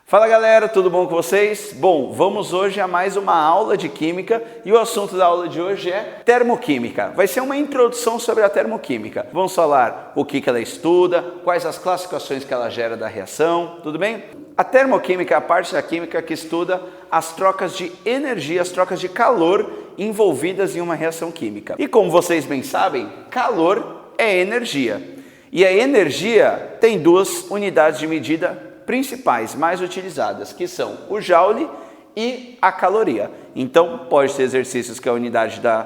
Fala galera, tudo bom com vocês? Bom, vamos hoje a mais uma aula de Química e o assunto da aula de hoje é Termoquímica. Vai ser uma introdução sobre a termoquímica. Vamos falar o que ela estuda, quais as classificações que ela gera da reação, tudo bem? A termoquímica é a parte da química que estuda as trocas de energia, as trocas de calor envolvidas em uma reação química. E como vocês bem sabem, calor é energia. E a energia tem duas unidades de medida principais, mais utilizadas, que são o joule e a caloria. Então, pode ter exercícios que a unidade da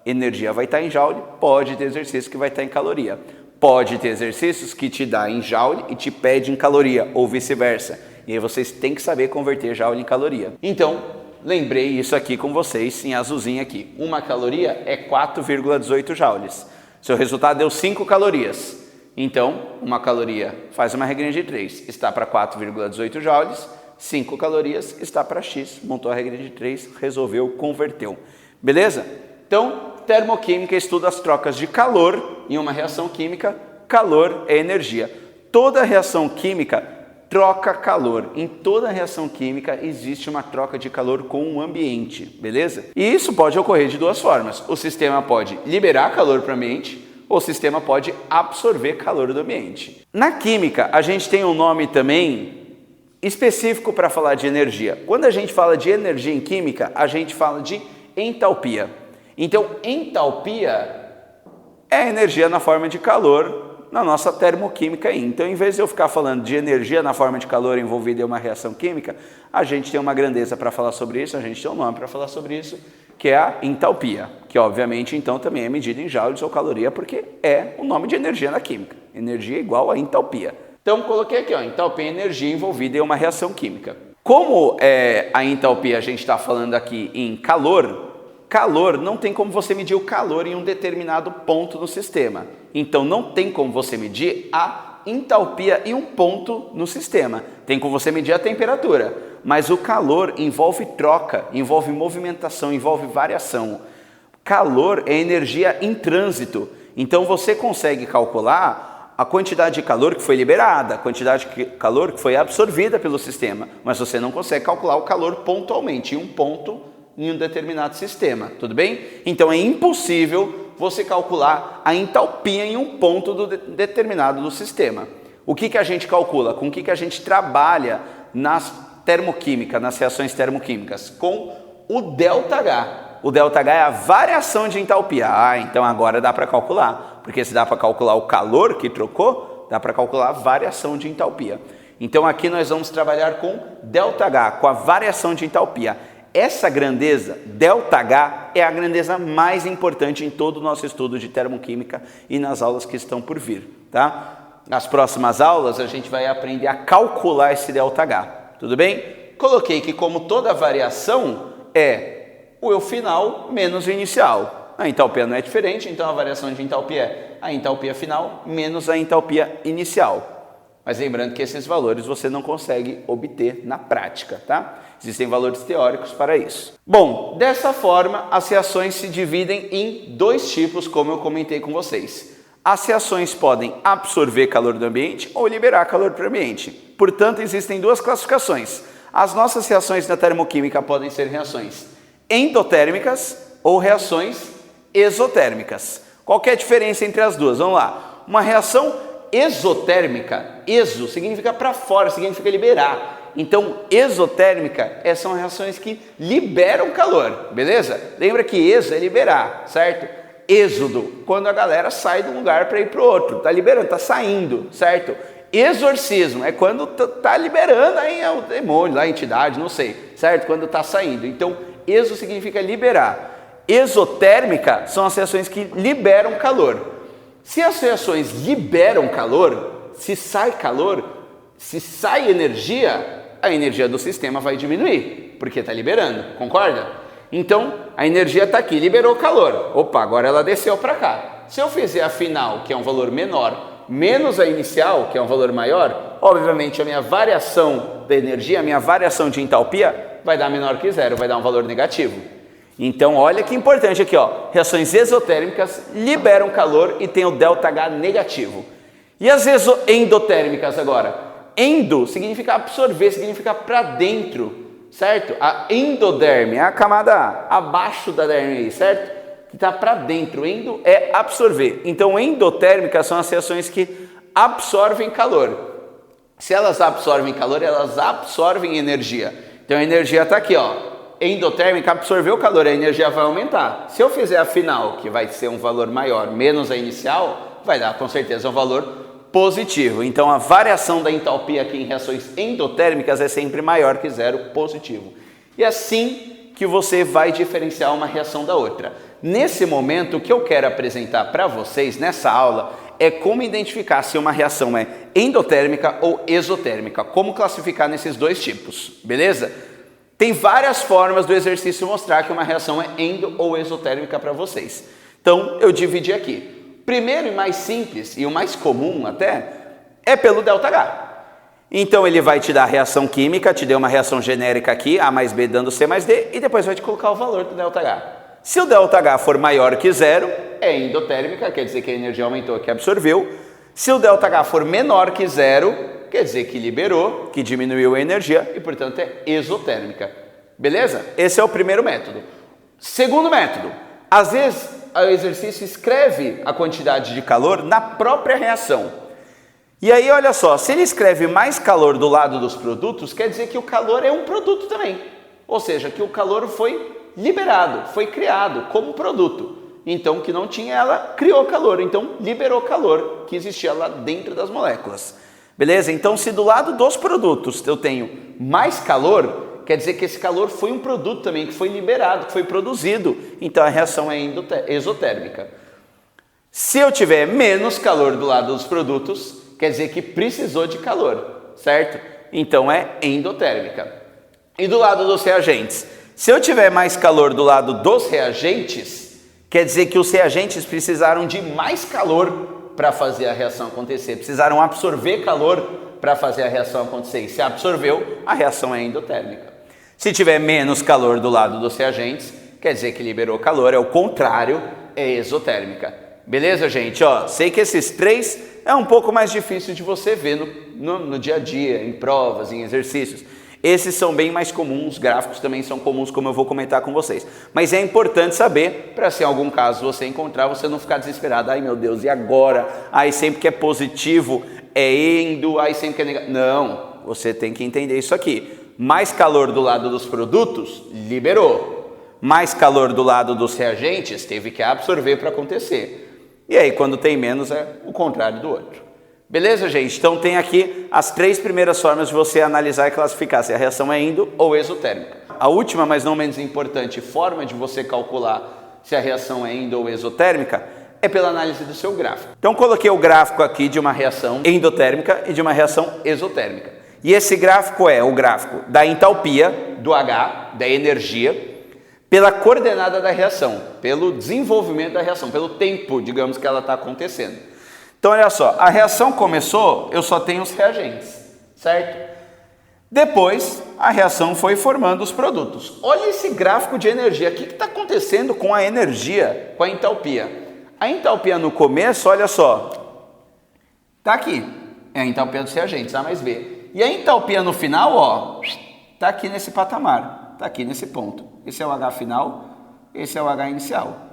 energia vai estar em joule, pode ter exercícios que vai estar em caloria. Pode ter exercícios que te dá em joule e te pede em caloria, ou vice-versa. E aí vocês têm que saber converter joule em caloria. Então, lembrei isso aqui com vocês, em azulzinho aqui. Uma caloria é 4,18 joules. Seu resultado deu 5 calorias. Então, uma caloria, faz uma regrinha de 3, está para 4,18 joules, 5 calorias está para X, montou a regrinha de 3, resolveu, converteu. Beleza? Então, termoquímica estuda as trocas de calor em uma reação química, calor é energia. Toda reação química troca calor. Em toda reação química existe uma troca de calor com o ambiente, beleza? E isso pode ocorrer de duas formas. O sistema pode liberar calor para o ambiente, o sistema pode absorver calor do ambiente. Na química, a gente tem um nome também específico para falar de energia. Quando a gente fala de energia em química, a gente fala de entalpia. Então, entalpia é energia na forma de calor na nossa termoquímica. Então, em vez de eu ficar falando de energia na forma de calor envolvida em uma reação química, a gente tem uma grandeza para falar sobre isso, a gente tem um nome para falar sobre isso, que é a entalpia, que obviamente então também é medida em joules ou caloria, porque é o nome de energia na química. Energia é igual a entalpia. Então coloquei aqui, entalpia é energia envolvida em uma reação química. Como a entalpia a gente está falando aqui em calor não tem como você medir o calor em um determinado ponto no sistema. Então não tem como você medir a entalpia em um ponto no sistema. Tem como você medir a temperatura. Mas o calor envolve troca, envolve movimentação, envolve variação. Calor é energia em trânsito. Então você consegue calcular a quantidade de calor que foi liberada, a quantidade de calor que foi absorvida pelo sistema. Mas você não consegue calcular o calor pontualmente, em um ponto, em um determinado sistema. Tudo bem? Então é impossível você calcular a entalpia em um ponto determinado do sistema. O que a gente calcula? Com o que a gente trabalha nas termoquímica, nas reações termoquímicas, com o ΔH. O ΔH é a variação de entalpia. Então agora dá para calcular, porque se dá para calcular o calor que trocou, dá para calcular a variação de entalpia. Então aqui nós vamos trabalhar com ΔH, com a variação de entalpia. Essa grandeza, ΔH, é a grandeza mais importante em todo o nosso estudo de termoquímica e nas aulas que estão por vir, tá? Nas próximas aulas a gente vai aprender a calcular esse ΔH. Tudo bem? Coloquei que como toda variação é o eu final menos o inicial. A entalpia não é diferente, então a variação de entalpia é a entalpia final menos a entalpia inicial. Mas lembrando que esses valores você não consegue obter na prática, tá? Existem valores teóricos para isso. Bom, dessa forma as reações se dividem em dois tipos, como eu comentei com vocês. As reações podem absorver calor do ambiente ou liberar calor para o ambiente. Portanto, existem duas classificações. As nossas reações na termoquímica podem ser reações endotérmicas ou reações exotérmicas. Qual que é a diferença entre as duas? Vamos lá. Uma reação exotérmica, exo significa para fora, significa liberar. Então, exotérmica são reações que liberam calor, beleza? Lembra que exo é liberar, certo? Êxodo, quando a galera sai de um lugar para ir para o outro, está liberando, está saindo, certo? Exorcismo é quando está liberando aí o demônio, a entidade, não sei, certo? Quando está saindo. Então, exo significa liberar. Exotérmica são as reações que liberam calor. Se as reações liberam calor, se sai calor, se sai energia, a energia do sistema vai diminuir, porque está liberando, concorda? Então, a energia está aqui, liberou calor. Opa, agora ela desceu para cá. Se eu fizer a final, que é um valor menor, menos a inicial, que é um valor maior, obviamente a minha variação da energia, a minha variação de entalpia vai dar menor que zero, vai dar um valor negativo. Então, olha que importante aqui, reações exotérmicas liberam calor e tem o ΔH negativo. E as endotérmicas agora? Endo significa absorver, significa para dentro, certo? A endoderme é a camada abaixo da derme aí, certo? Que está para dentro. Endo é absorver. Então, endotérmicas são as reações que absorvem calor. Se elas absorvem calor, elas absorvem energia. Então, a energia está aqui, ó. Endotérmica absorveu o calor, a energia vai aumentar. Se eu fizer a final, que vai ser um valor maior, menos a inicial, vai dar com certeza um valor positivo. Então, a variação da entalpia aqui em reações endotérmicas é sempre maior que zero positivo. E assim que você vai diferenciar uma reação da outra. Nesse momento, o que eu quero apresentar para vocês nessa aula é como identificar se uma reação é endotérmica ou exotérmica, como classificar nesses dois tipos, beleza? Tem várias formas do exercício mostrar que uma reação é endo ou exotérmica para vocês. Então, eu dividi aqui. Primeiro e mais simples, e o mais comum até, é pelo ΔH. Então, ele vai te dar a reação química, te deu uma reação genérica aqui, A mais B dando C mais D, e depois vai te colocar o valor do ΔH. Se o ΔH for maior que zero, é endotérmica, quer dizer que a energia aumentou, que absorveu. Se o ΔH for menor que zero, quer dizer que liberou, que diminuiu a energia e, portanto, é exotérmica. Beleza? Esse é o primeiro método. Segundo método, às vezes o exercício escreve a quantidade de calor na própria reação. E aí, olha só, se ele escreve mais calor do lado dos produtos, quer dizer que o calor é um produto também. Ou seja, que o calor foi liberado, foi criado como produto. Então, que não tinha, ela criou calor. Então, liberou calor que existia lá dentro das moléculas. Beleza? Então, se do lado dos produtos eu tenho mais calor, quer dizer que esse calor foi um produto também, que foi liberado, que foi produzido. Então, a reação é exotérmica. Se eu tiver menos calor do lado dos produtos, quer dizer que precisou de calor, certo? Então, é endotérmica. E do lado dos reagentes? Se eu tiver mais calor do lado dos reagentes, quer dizer que os reagentes precisaram de mais calor para fazer a reação acontecer, precisaram absorver calor para fazer a reação acontecer. E se absorveu, a reação é endotérmica. Se tiver menos calor do lado dos reagentes, quer dizer que liberou calor, é o contrário, é exotérmica. Beleza, gente? Ó, sei que esses três é um pouco mais difícil de você ver no dia a dia, em provas, em exercícios. Esses são bem mais comuns, gráficos também são comuns, como eu vou comentar com vocês. Mas é importante saber, para se em algum caso você encontrar, você não ficar desesperado. Ai meu Deus, e agora? Ai, sempre que é positivo é endo, ai sempre que é negativo. Não, você tem que entender isso aqui. Mais calor do lado dos produtos, liberou. Mais calor do lado dos reagentes, teve que absorver para acontecer. E aí, quando tem menos, é o contrário do outro. Beleza, gente? Então tem aqui as três primeiras formas de você analisar e classificar se a reação é endo ou exotérmica. A última, mas não menos importante, forma de você calcular se a reação é endo ou exotérmica é pela análise do seu gráfico. Então coloquei o gráfico aqui de uma reação endotérmica e de uma reação exotérmica. E esse gráfico é o gráfico da entalpia, do H, da energia, pela coordenada da reação, pelo desenvolvimento da reação, pelo tempo, digamos, que ela está acontecendo. Então, olha só, a reação começou, eu só tenho os reagentes, certo? Depois, a reação foi formando os produtos. Olha esse gráfico de energia. O que está acontecendo com a energia, com a entalpia? A entalpia no começo, olha só, está aqui. É a entalpia dos reagentes, A mais B. E a entalpia no final, ó, está aqui nesse patamar, está aqui nesse ponto. Esse é o H final, esse é o H inicial.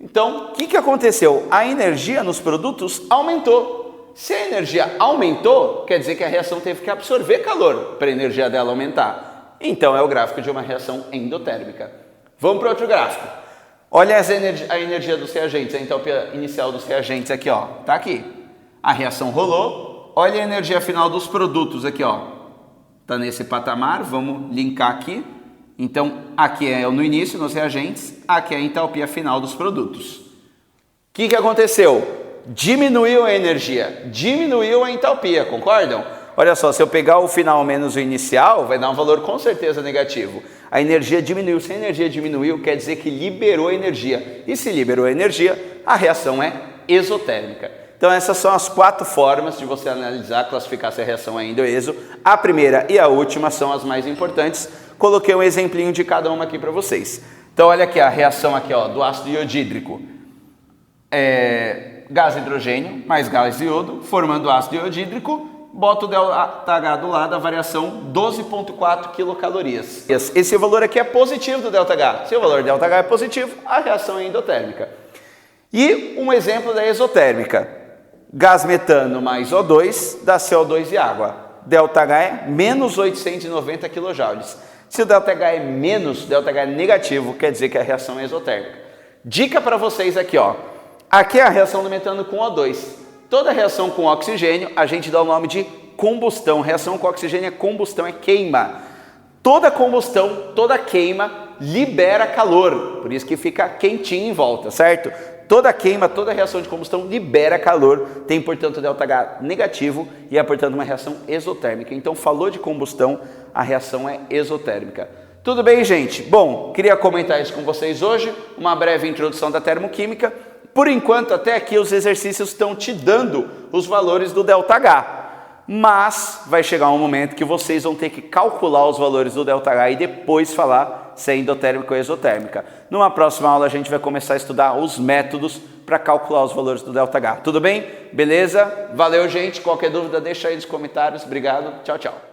Então, o que aconteceu? A energia nos produtos aumentou. Se a energia aumentou, quer dizer que a reação teve que absorver calor para a energia dela aumentar. Então, é o gráfico de uma reação endotérmica. Vamos para outro gráfico. Olha a energia dos reagentes, a entalpia inicial dos reagentes aqui, ó. Está aqui. A reação rolou. Olha a energia final dos produtos aqui, ó. Está nesse patamar, vamos linkar aqui. Então, aqui é no início, nos reagentes, aqui é a entalpia final dos produtos. O que aconteceu? Diminuiu a energia, diminuiu a entalpia, concordam? Olha só, se eu pegar o final menos o inicial, vai dar um valor com certeza negativo. A energia diminuiu. Se a energia diminuiu, quer dizer que liberou energia. E se liberou energia, a reação é exotérmica. Então, essas são as 4 formas de você analisar, classificar se a reação é endo ou exo. A primeira e a última são as mais importantes. Coloquei um exemplinho de cada uma aqui para vocês. Então, olha aqui a reação aqui, ó, do ácido iodídrico. Gás hidrogênio mais gás iodo, formando ácido iodídrico. boto o ΔH do lado, a variação 12,4 quilocalorias. Esse valor aqui é positivo do ΔH. Se o valor do ΔH é positivo, a reação é endotérmica. E um exemplo da exotérmica. Gás metano mais O2 dá CO2 e água. ΔH é menos 890 kJ. Se o ΔH é menos, ΔH é negativo, quer dizer que a reação é exotérmica. Dica para vocês aqui, ó. Aqui é a reação do metano com O2. Toda reação com oxigênio, a gente dá o nome de combustão. Reação com oxigênio é combustão, é queima. Toda combustão, toda queima libera calor. Por isso que fica quentinho em volta, certo? Toda queima, toda reação de combustão libera calor. Tem, portanto, ΔH negativo e é, portanto, uma reação exotérmica. Então, falou de combustão, a reação é exotérmica. Tudo bem, gente? Bom, queria comentar isso com vocês hoje. Uma breve introdução da termoquímica. Por enquanto, até aqui, os exercícios estão te dando os valores do ΔH. Mas vai chegar um momento que vocês vão ter que calcular os valores do ΔH e depois falar se é endotérmica ou exotérmica. Numa próxima aula, a gente vai começar a estudar os métodos para calcular os valores do ΔH. Tudo bem? Beleza? Valeu, gente. Qualquer dúvida, deixa aí nos comentários. Obrigado. Tchau, tchau.